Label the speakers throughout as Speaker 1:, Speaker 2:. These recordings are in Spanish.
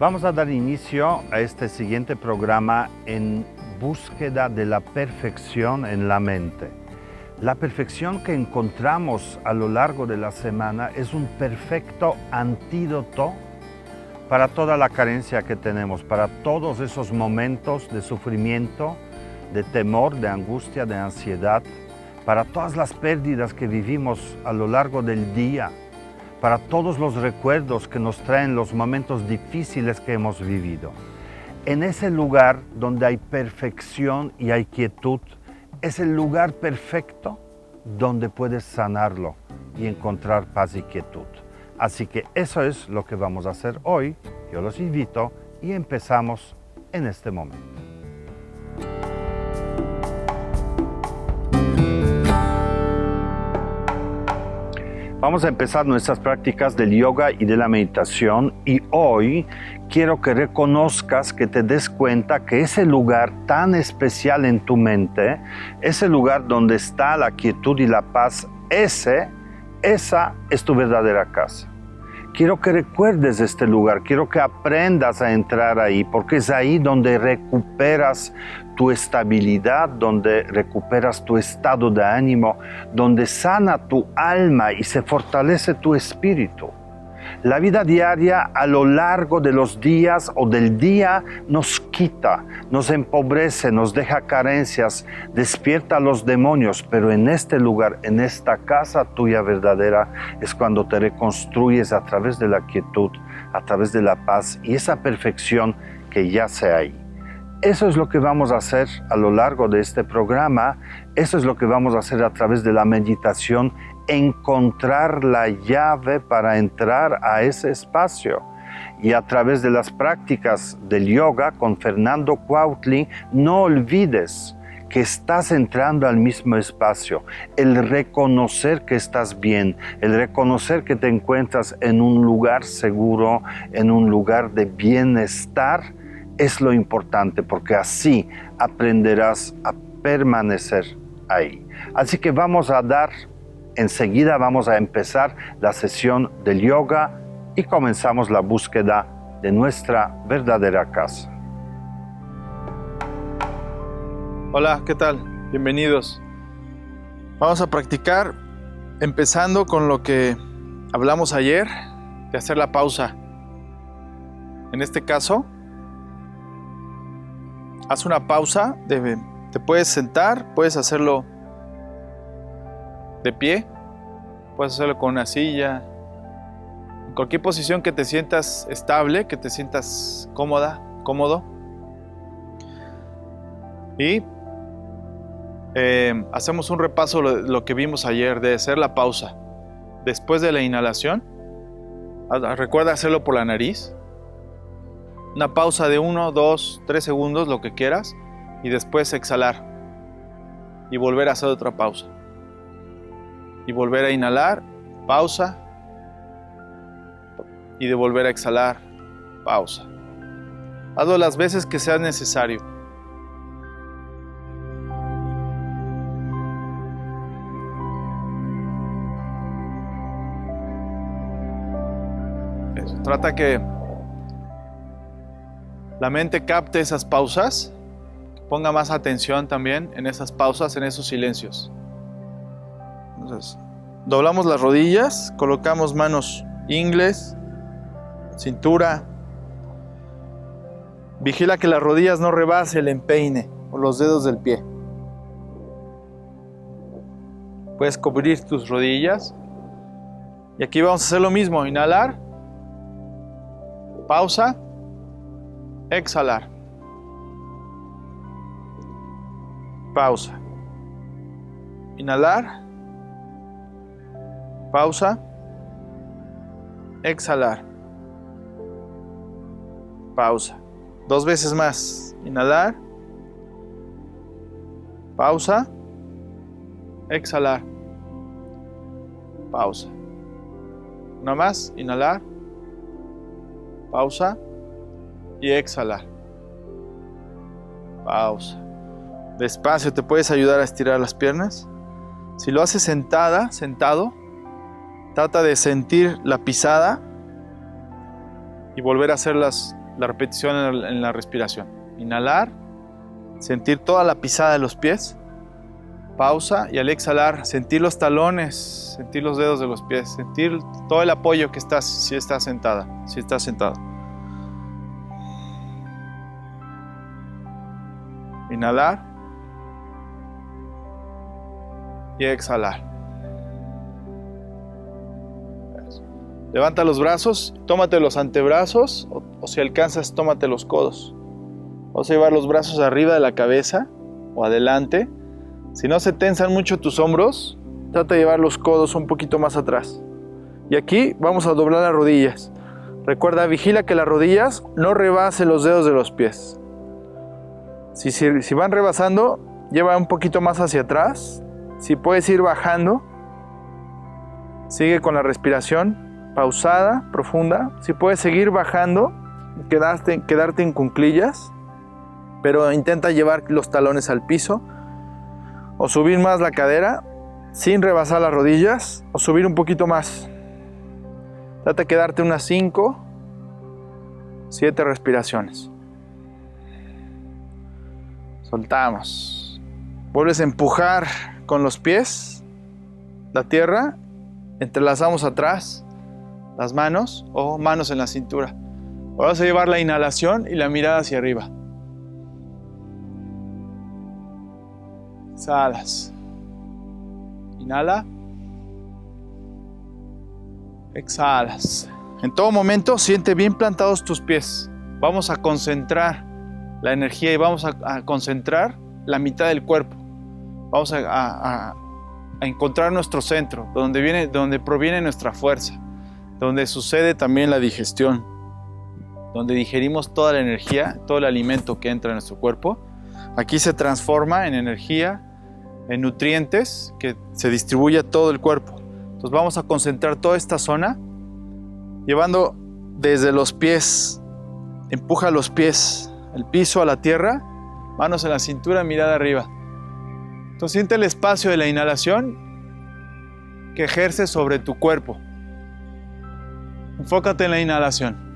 Speaker 1: Vamos a dar inicio a este siguiente programa en búsqueda de la perfección en la mente. La perfección que encontramos a lo largo de la semana es un perfecto antídoto para toda la carencia que tenemos, para todos esos momentos de sufrimiento, de temor, de angustia, de ansiedad, para todas las pérdidas que vivimos a lo largo del día, para todos los recuerdos que nos traen los momentos difíciles que hemos vivido. En ese lugar donde hay perfección y hay quietud, es el lugar perfecto donde puedes sanarlo y encontrar paz y quietud. Así que eso es lo que vamos a hacer hoy. Yo los invito y empezamos en este momento. Vamos a empezar nuestras prácticas del yoga y de la meditación y hoy quiero que reconozcas, que te des cuenta que ese lugar tan especial en tu mente, ese lugar donde está la quietud y la paz, esa es tu verdadera casa. Quiero que recuerdes este lugar, quiero que aprendas a entrar ahí, porque es ahí donde recuperas tu estabilidad, donde recuperas tu estado de ánimo, donde sana tu alma y se fortalece tu espíritu. La vida diaria a lo largo de los días o del día nos quita, nos empobrece, nos deja carencias, despierta a los demonios, pero en este lugar, en esta casa tuya verdadera, es cuando te reconstruyes a través de la quietud, a través de la paz y esa perfección que yace ahí. Eso es lo que vamos a hacer a lo largo de este programa, eso es lo que vamos a hacer a través de la meditación, encontrar la llave para entrar a ese espacio. Y a través de las prácticas del yoga con Fernando Cuautli, no olvides que estás entrando al mismo espacio. El reconocer que estás bien, el reconocer que te encuentras en un lugar seguro, en un lugar de bienestar, es lo importante, porque así aprenderás a permanecer ahí. Así que enseguida vamos a empezar la sesión del yoga y comenzamos la búsqueda de nuestra verdadera casa.
Speaker 2: Hola, ¿qué tal? Bienvenidos. Vamos a practicar empezando con lo que hablamos ayer, de hacer la pausa. En este caso, haz una pausa, te puedes sentar, puedes hacerlo de pie, puedes hacerlo con una silla, en cualquier posición que te sientas estable, que te sientas cómodo. Y hacemos un repaso de lo que vimos ayer, de hacer la pausa. Después de la inhalación, recuerda hacerlo por la nariz. Una pausa de 1, 2, 3 segundos, lo que quieras, y después exhalar y volver a hacer otra pausa y volver a inhalar, pausa, y de volver a exhalar, pausa. Hazlo las veces que sea necesario. Eso. Trata que la mente capte esas pausas, ponga más atención también en esas pausas, en esos silencios. Entonces, doblamos las rodillas, colocamos manos ingles, cintura. Vigila que las rodillas no rebase el empeine o los dedos del pie. Puedes cubrir tus rodillas. Y aquí vamos a hacer lo mismo, inhalar, pausa, exhalar, pausa, inhalar, pausa, exhalar, pausa. 2 veces más, inhalar, pausa, exhalar, pausa. Una más, inhalar, pausa y exhalar, pausa. Despacio, te puedes ayudar a estirar las piernas. Si lo haces sentado, trata de sentir la pisada y volver a hacerlas la repetición en la respiración. Inhalar, sentir toda la pisada de los pies. Pausa y al exhalar, sentir los talones, sentir los dedos de los pies, sentir todo el apoyo que estás, si estás sentada, si estás sentado. Inhalar y exhalar. Levanta los brazos, tómate los antebrazos o si alcanzas, tómate los codos. Vamos a llevar los brazos arriba de la cabeza o adelante. Si no se tensan mucho tus hombros, trata de llevar los codos un poquito más atrás. Y aquí vamos a doblar las rodillas. Recuerda, vigila que las rodillas no rebasen los dedos de los pies. Si van rebasando, lleva un poquito más hacia atrás. Si puedes ir bajando, sigue con la respiración pausada, profunda. Si puedes seguir bajando, quedarte en cuclillas, pero intenta llevar los talones al piso. O subir más la cadera sin rebasar las rodillas, o subir un poquito más. Trata de quedarte unas 5, 7 respiraciones. Soltamos. Vuelves a empujar con los pies la tierra. Entrelazamos atrás las manos o manos en la cintura. Vamos a llevar la inhalación y la mirada hacia arriba. Exhalas. Inhala. Exhalas. En todo momento siente bien plantados tus pies. Vamos a concentrar la energía y vamos a concentrar la mitad del cuerpo. Vamos a encontrar nuestro centro, donde proviene nuestra fuerza, donde sucede también la digestión, donde digerimos toda la energía, todo el alimento que entra en nuestro cuerpo. Aquí se transforma en energía, en nutrientes que se distribuye a todo el cuerpo. Entonces vamos a concentrar toda esta zona, llevando desde los pies, empuja los pies, el piso a la tierra, manos en la cintura, mirada arriba. Entonces siente el espacio de la inhalación que ejerce sobre tu cuerpo. Enfócate en la inhalación.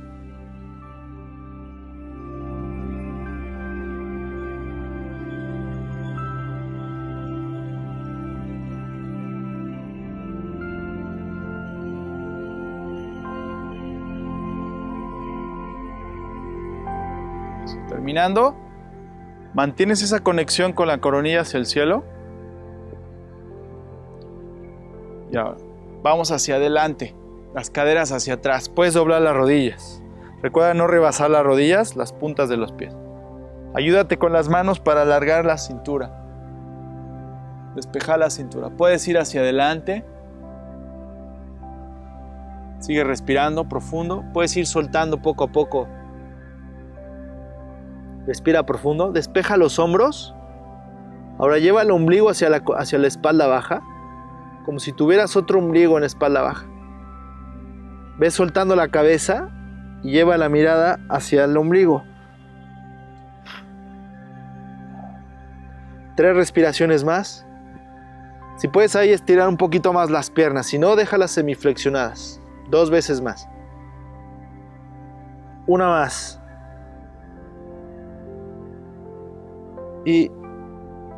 Speaker 2: Terminando, mantienes esa conexión con la coronilla hacia el cielo. Ya, vamos hacia adelante, las caderas hacia atrás. Puedes doblar las rodillas. Recuerda no rebasar las rodillas, las puntas de los pies. Ayúdate con las manos para alargar la cintura. Despeja la cintura. Puedes ir hacia adelante. Sigue respirando profundo. Puedes ir soltando poco a poco. Respira profundo, despeja los hombros. Ahora lleva el ombligo hacia la espalda baja, como si tuvieras otro ombligo en la espalda baja. Ves soltando la cabeza y lleva la mirada hacia el ombligo. 3 respiraciones más. Si puedes ahí estirar un poquito más las piernas, si no, déjalas semiflexionadas. 2 veces más. Una más. Y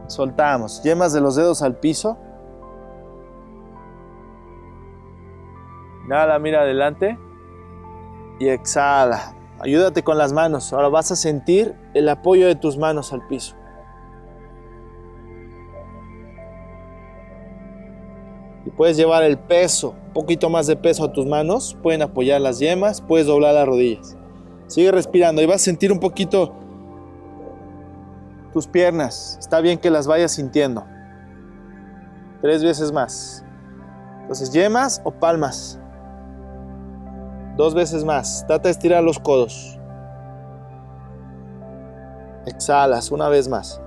Speaker 2: soltamos. Yemas de los dedos al piso. Inhala, mira adelante. Y exhala. Ayúdate con las manos. Ahora vas a sentir el apoyo de tus manos al piso. Y puedes llevar el peso, un poquito más de peso a tus manos. Pueden apoyar las yemas, puedes doblar las rodillas. Sigue respirando y vas a sentir un poquito tus piernas. Está bien que las vayas sintiendo. 3 veces más. Entonces, yemas o palmas. 2 veces más. Trata de estirar los codos. Exhalas una vez más.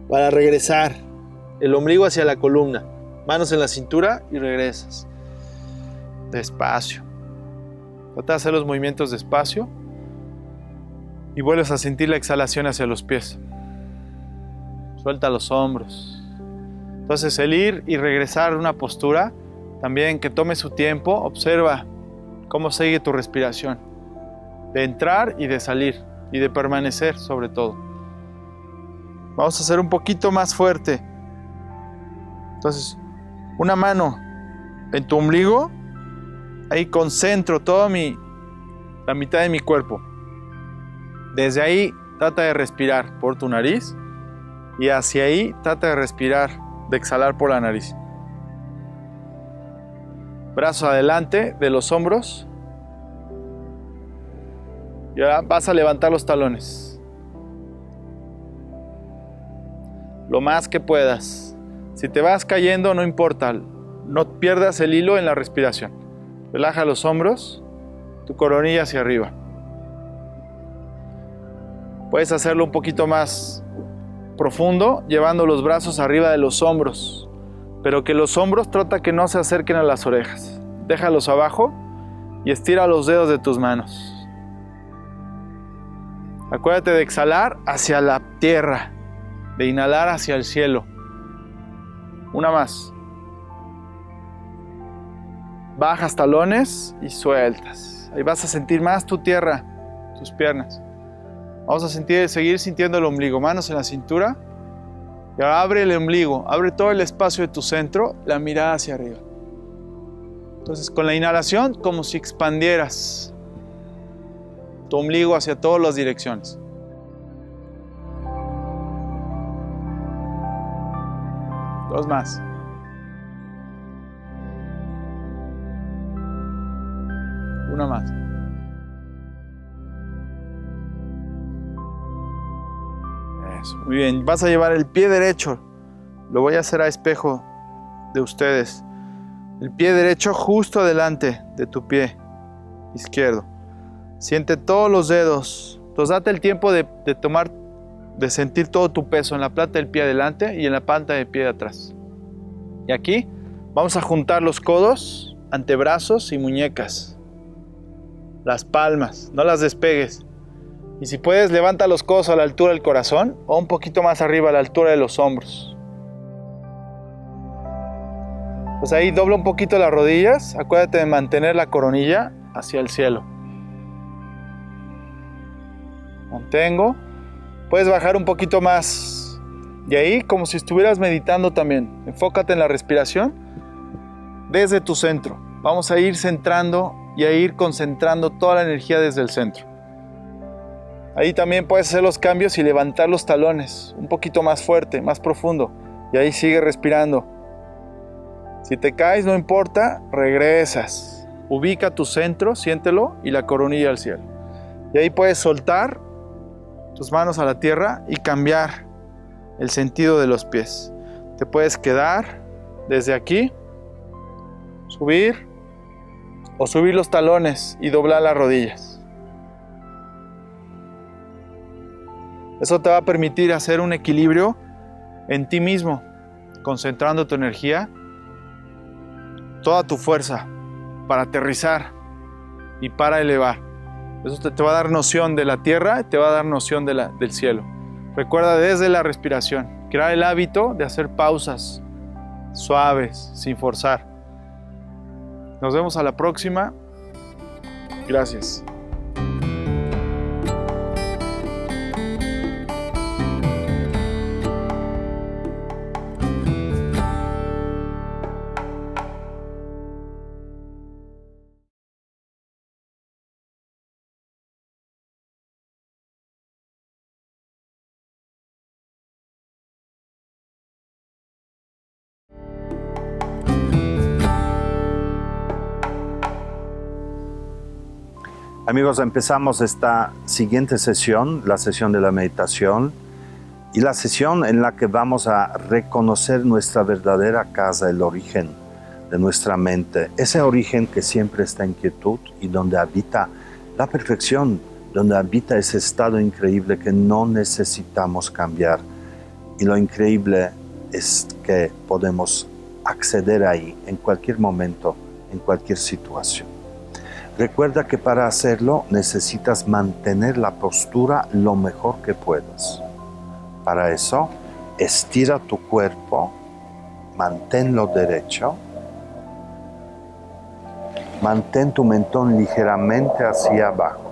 Speaker 2: Para regresar, el ombligo hacia la columna, manos en la cintura y regresas. Despacio. Trata de hacer los movimientos despacio y vuelves a sentir la exhalación hacia los pies. Suelta los hombros. Entonces el ir y regresar a una postura, también que tome su tiempo, observa cómo sigue tu respiración, de entrar y de salir, y de permanecer sobre todo. Vamos a hacer un poquito más fuerte. Entonces, una mano en tu ombligo, ahí concentro toda la mitad de mi cuerpo. Desde ahí trata de respirar por tu nariz y hacia ahí trata de respirar, de exhalar por la nariz. Brazos adelante de los hombros. Y ahora vas a levantar los talones. Lo más que puedas. Si te vas cayendo, no importa. No pierdas el hilo en la respiración. Relaja los hombros, tu coronilla hacia arriba. Puedes hacerlo un poquito más profundo, llevando los brazos arriba de los hombros. Pero que los hombros trata que no se acerquen a las orejas. Déjalos abajo y estira los dedos de tus manos. Acuérdate de exhalar hacia la tierra, de inhalar hacia el cielo. Una más. Bajas talones y sueltas. Ahí vas a sentir más tu tierra, tus piernas. Vamos a seguir sintiendo el ombligo, manos en la cintura. Y ahora abre el ombligo, abre todo el espacio de tu centro, la mirada hacia arriba. Entonces con la inhalación, como si expandieras tu ombligo hacia todas las direcciones. Dos más. Una más. Eso, muy bien. Vas a llevar el pie derecho. Lo voy a hacer a espejo de ustedes. El pie derecho justo delante de tu pie izquierdo. Siente todos los dedos. Entonces date el tiempo de sentir todo tu peso en la planta del pie adelante y en la planta del pie de atrás. Y aquí vamos a juntar los codos, antebrazos y muñecas. Las palmas, no las despegues. Y si puedes, levanta los codos a la altura del corazón o un poquito más arriba a la altura de los hombros. Pues ahí dobla un poquito las rodillas. Acuérdate de mantener la coronilla hacia el cielo. Mantengo. Puedes bajar un poquito más. Y ahí, como si estuvieras meditando también. Enfócate en la respiración desde tu centro. Vamos a ir centrando y a ir concentrando toda la energía desde el centro. Ahí también puedes hacer los cambios y levantar los talones un poquito más fuerte, más profundo. Y ahí sigue respirando. Si te caes, no importa, regresas. Ubica tu centro, siéntelo y la coronilla al cielo. Y ahí puedes soltar tus manos a la tierra y cambiar el sentido de los pies. Te puedes quedar desde aquí, subir o subir los talones y doblar las rodillas. Eso te va a permitir hacer un equilibrio en ti mismo, concentrando tu energía, toda tu fuerza para aterrizar y para elevar. Eso te va a dar noción de la tierra y te va a dar noción del cielo. Recuerda desde la respiración, crear el hábito de hacer pausas suaves, sin forzar. Nos vemos a la próxima. Gracias.
Speaker 1: Amigos, empezamos esta siguiente sesión, la sesión de la meditación, y la sesión en la que vamos a reconocer nuestra verdadera casa, el origen de nuestra mente, ese origen que siempre está en quietud y donde habita la perfección, donde habita ese estado increíble que no necesitamos cambiar. Y lo increíble es que podemos acceder ahí en cualquier momento, en cualquier situación. Recuerda que para hacerlo necesitas mantener la postura lo mejor que puedas. Para eso, estira tu cuerpo manténlo derecho. Mantén tu mentón ligeramente hacia abajo.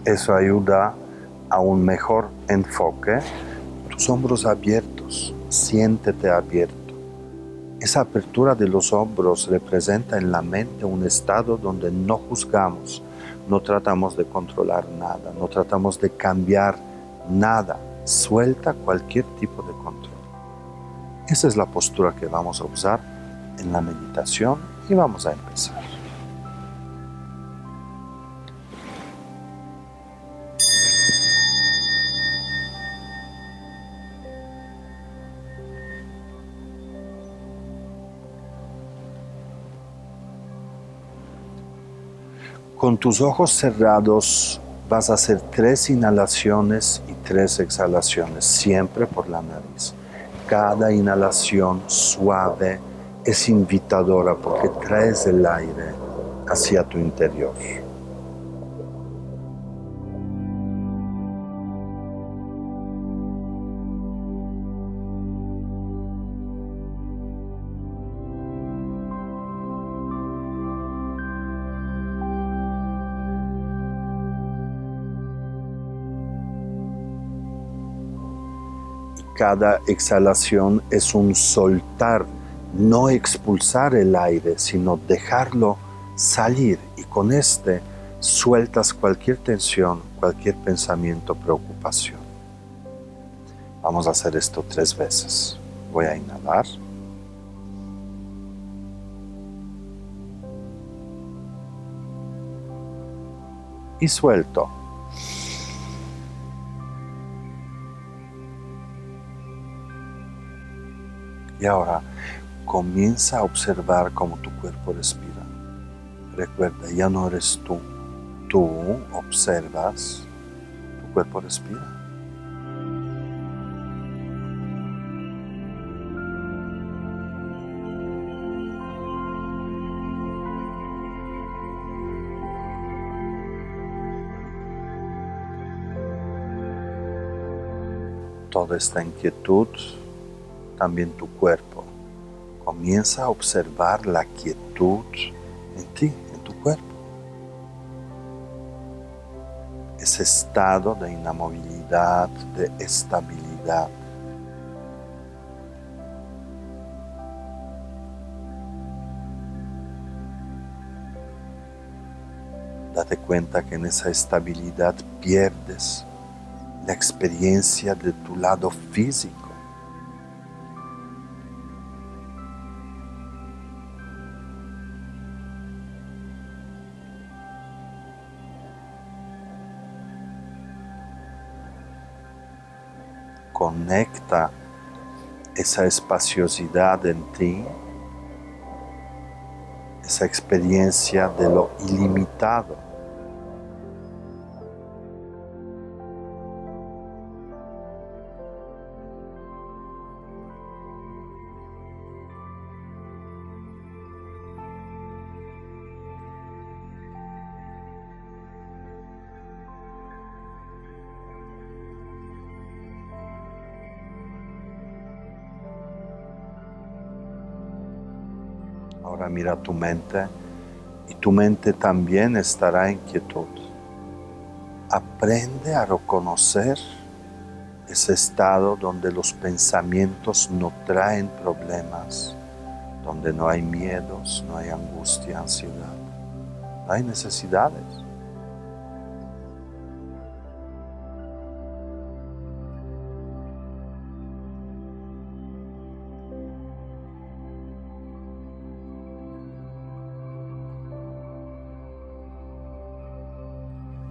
Speaker 1: Eso ayuda a un mejor enfoque. Tus hombros abiertos, siéntete abierto. Esa apertura de los hombros representa en la mente un estado donde no juzgamos, no tratamos de controlar nada, no tratamos de cambiar nada. Suelta cualquier tipo de control. Esa es la postura que vamos a usar en la meditación y vamos a empezar. Con tus ojos cerrados vas a hacer 3 inhalaciones y 3 exhalaciones, siempre por la nariz. Cada inhalación suave es invitadora porque traes el aire hacia tu interior. Cada exhalación es un soltar, no expulsar el aire, sino dejarlo salir. Y con sueltas cualquier tensión, cualquier pensamiento, preocupación. Vamos a hacer esto 3 veces. Voy a inhalar. Y suelto. Y ahora comienza a observar cómo tu cuerpo respira. Recuerda, ya no eres tú. Tú observas, tu cuerpo respira. Toda esta inquietud, también tu cuerpo. Comienza a observar la quietud en ti, en tu cuerpo. Ese estado de inamovilidad, de estabilidad. Date cuenta que en esa estabilidad pierdes la experiencia de tu lado físico. Conecta esa espaciosidad en ti, esa experiencia de lo ilimitado. Ahora mira tu mente y tu mente también estará en quietud. Aprende a reconocer ese estado donde los pensamientos no traen problemas, donde no hay miedos, no hay angustia, ansiedad, no hay necesidades.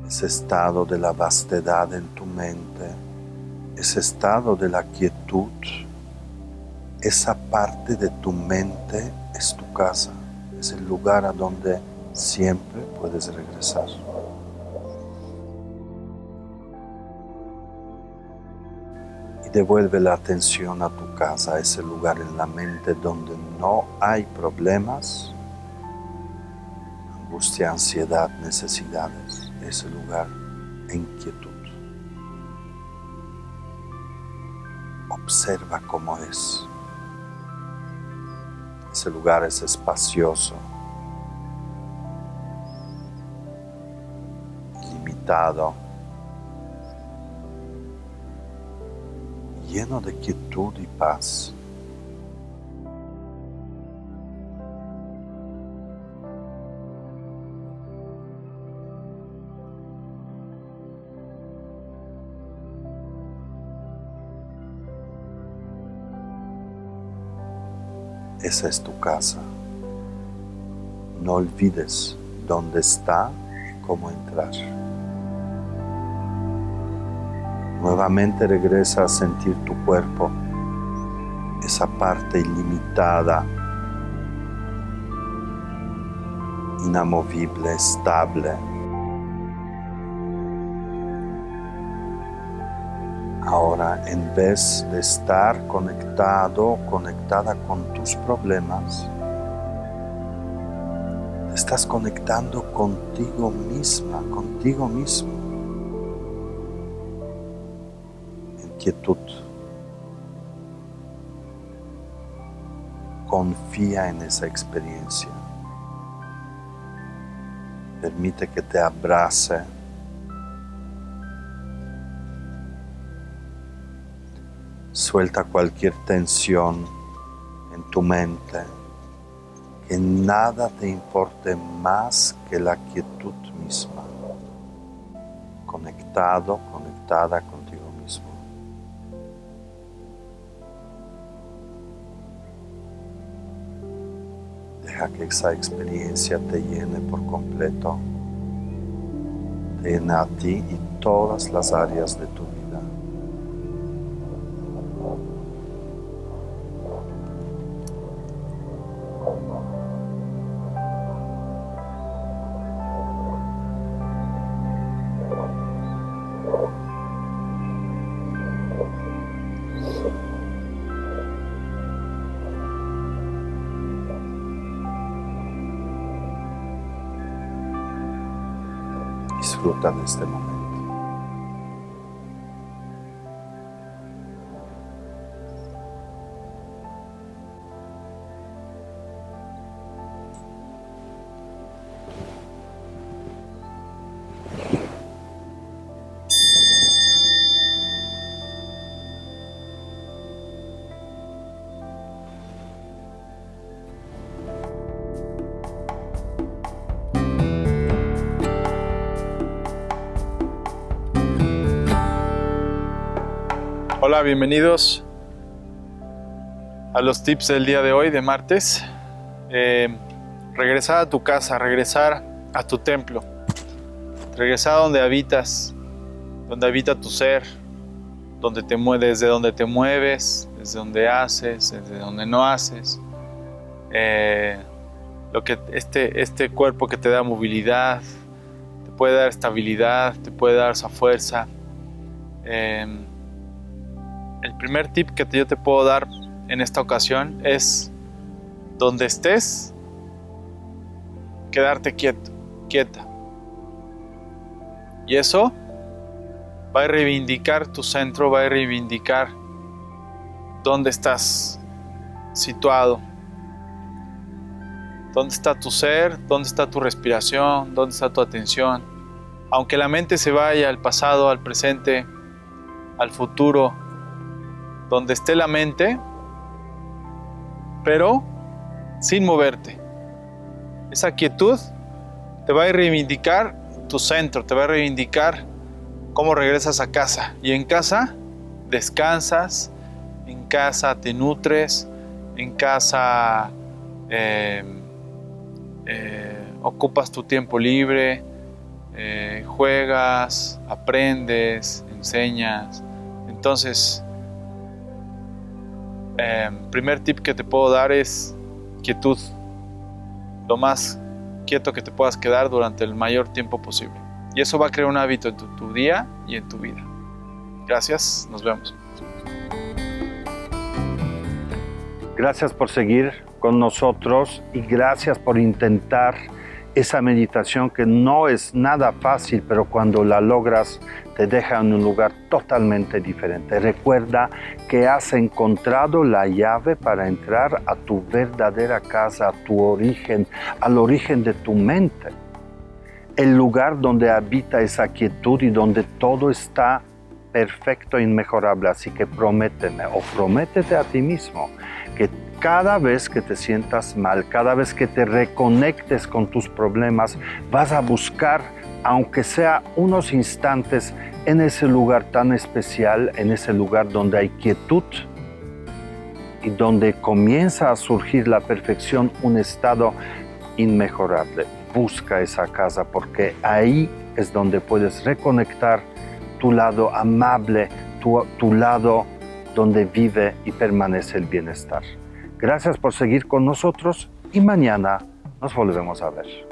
Speaker 1: Ese estado de la vastedad en tu mente, ese estado de la quietud, esa parte de tu mente es tu casa, es el lugar a donde siempre puedes regresar. Y devuelve la atención a tu casa, a ese lugar en la mente donde no hay problemas, angustia, ansiedad, necesidades, ese lugar en quietud. Observa cómo es. Ese lugar es espacioso, ilimitado, lleno de quietud y paz. Esa es tu casa. No olvides dónde está y cómo entrar. Nuevamente regresa a sentir tu cuerpo, esa parte ilimitada, inamovible, estable. Ahora, en vez de estar conectado, conectada con tus problemas, te estás conectando contigo misma, contigo mismo, en quietud. Confía en esa experiencia. Permite que te abrace. Suelta cualquier tensión en tu mente, que nada te importe más que la quietud misma, conectado, conectada contigo mismo. Deja que esa experiencia te llene por completo, te llene a ti y todas las áreas de tu vida. Disfruta de este momento.
Speaker 2: Hola, bienvenidos a los tips del día de hoy, de martes. Regresar a tu casa, regresar a tu templo, regresar a donde habitas, donde habita tu ser, donde te desde donde te mueves, desde donde haces, desde donde no haces. Lo que este cuerpo que te da movilidad, te puede dar estabilidad, te puede dar esa fuerza. El primer tip que yo te puedo dar en esta ocasión es, donde estés, quedarte quieto, quieta. Y eso va a reivindicar tu centro, va a reivindicar dónde estás situado, dónde está tu ser, dónde está tu respiración, dónde está tu atención. Aunque la mente se vaya al pasado, al presente, al futuro, donde esté la mente, pero sin moverte. Esa quietud te va a reivindicar tu centro, te va a reivindicar cómo regresas a casa. Y en casa descansas, en casa te nutres, en casa ocupas tu tiempo libre, juegas, aprendes, enseñas. Entonces, Primer tip que te puedo dar es quietud. Lo más quieto que te puedas quedar durante el mayor tiempo posible. Y eso va a crear un hábito en tu día y en tu vida. Gracias, nos vemos.
Speaker 1: Gracias por seguir con nosotros y gracias por intentar esa meditación que no es nada fácil, pero cuando la logras te deja en un lugar totalmente diferente. Recuerda que has encontrado la llave para entrar a tu verdadera casa, a tu origen, al origen de tu mente. El lugar donde habita esa quietud y donde todo está perfecto e inmejorable. Así que prométeme o prométete a ti mismo que cada vez que te sientas mal, cada vez que te reconectes con tus problemas, vas a buscar, aunque sea unos instantes, en ese lugar tan especial, en ese lugar donde hay quietud y donde comienza a surgir la perfección, un estado inmejorable. Busca esa casa porque ahí es donde puedes reconectar tu lado amable, tu lado donde vive y permanece el bienestar. Gracias por seguir con nosotros y mañana nos volvemos a ver.